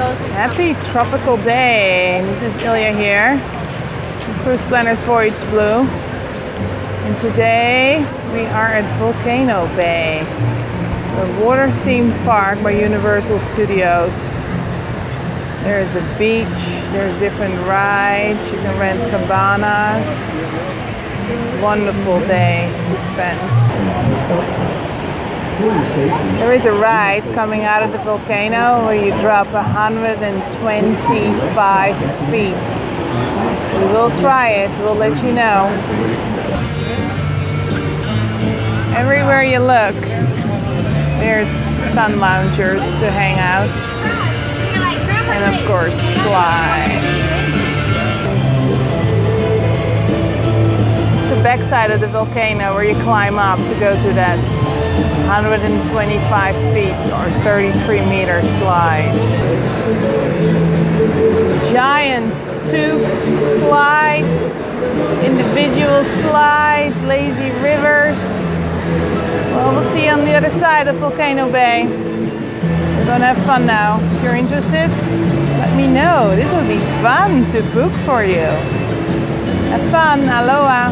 Happy tropical day. This is Ilya here, Cruise Planners Voyage Blue. And today we are at Volcano Bay, the water theme park by Universal Studios. There is a beach, there's different rides, you can rent cabanas. Wonderful day to spend. There is a ride coming out of the volcano where you drop 125 feet. We will try it, we'll let you know. Everywhere you look, there's sun loungers to hang out. And of course, slides. It's the backside of the volcano where you climb up to go to that 125 feet or 33 meter slides. Giant tube slides, individual slides, lazy rivers. Well, we'll see you on the other side of Volcano Bay. We're gonna have fun now. If you're interested, let me know. This will be fun to book for you. Have fun. Aloha.